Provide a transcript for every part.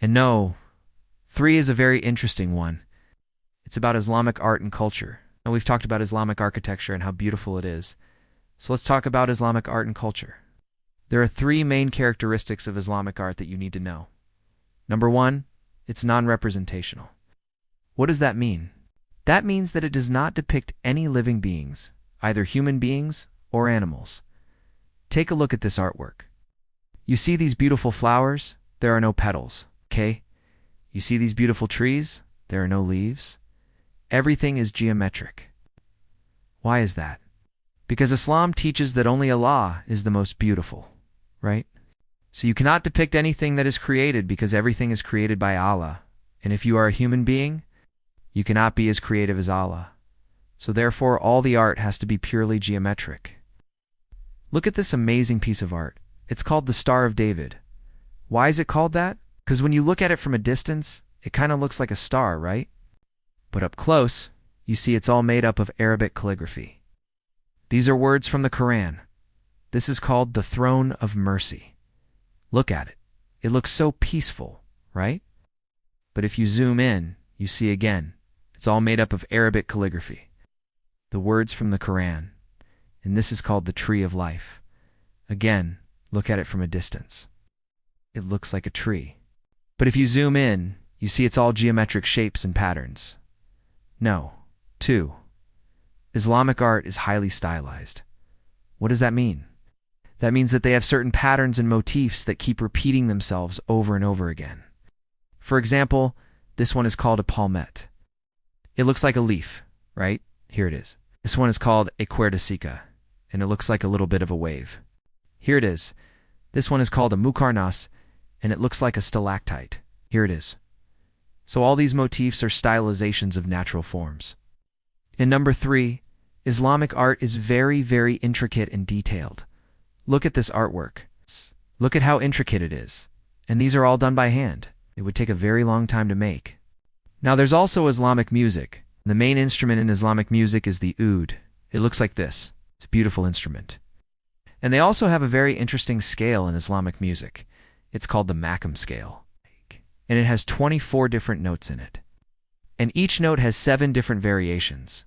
And no, 3 is a very interesting one. It's about Islamic art and culture. And we've talked about Islamic architecture and how beautiful it is. So let's talk about Islamic art and culture. There are 3 main characteristics of Islamic art that you need to know. Number 1, it's non-representational. What does that mean? That means that it does not depict any living beings, either human beings or animals. Take a look at this artwork. You see these beautiful flowers? There are no petals, okay? You see these beautiful trees? There are no leaves. Everything is geometric. Why is that? Because Islam teaches that only Allah is the most beautiful, right? So you cannot depict anything that is created because everything is created by Allah. And if you are a human being, you cannot be as creative as Allah. So therefore, all the art has to be purely geometric. Look at this amazing piece of art. It's called the Star of David. Why is it called that? Because when you look at it from a distance, it kind of looks like a star, right? But up close, you see it's all made up of Arabic calligraphy. These are words from the Quran. This is called the Throne of Mercy. Look at it. It looks so peaceful, right? But if you zoom in, you see again, it's all made up of Arabic calligraphy. The words from the Quran. And this is called the Tree of Life. Again, look at it from a distance. It looks like a tree. But if you zoom in, you see it's all geometric shapes and patterns. No. 2. Islamic art is highly stylized. What does that mean? That means that they have certain patterns and motifs that keep repeating themselves over and over again. For example, this one is called a palmette. It looks like a leaf, right? Here it is. This one is called a cuerdecica, and it looks like a little bit of a wave. Here it is. This one is called a muqarnas, and it looks like a stalactite. Here it is. So all these motifs are stylizations of natural forms. And number 3, Islamic art is very, very intricate and detailed. Look at this artwork. Look at how intricate it is. And these are all done by hand. It would take a very long time to make. Now there's also Islamic music. The main instrument in Islamic music is the oud. It looks like this. It's a beautiful instrument. And they also have a very interesting scale in Islamic music. It's called the Makam scale. And it has 24 different notes in it. And each note has 7 different variations.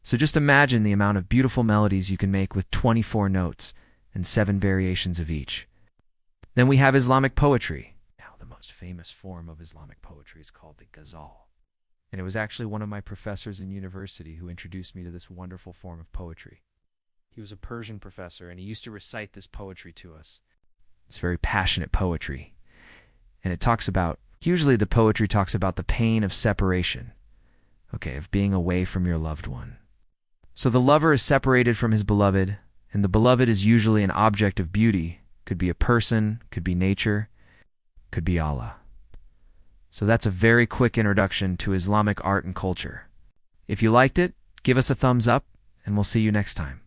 So just imagine the amount of beautiful melodies you can make with 24 notes and 7 variations of each. Then we have Islamic poetry. Now, the most famous form of Islamic poetry is called the ghazal. And it was actually one of my professors in university who introduced me to this wonderful form of poetry. He was a Persian professor, and he used to recite this poetry to us. It's very passionate poetry. And it talks about, usually the poetry talks about the pain of separation, of being away from your loved one. So the lover is separated from his beloved, and the beloved is usually an object of beauty. Could be a person, could be nature, could be Allah. So that's a very quick introduction to Islamic art and culture. If you liked it, give us a thumbs up, and we'll see you next time.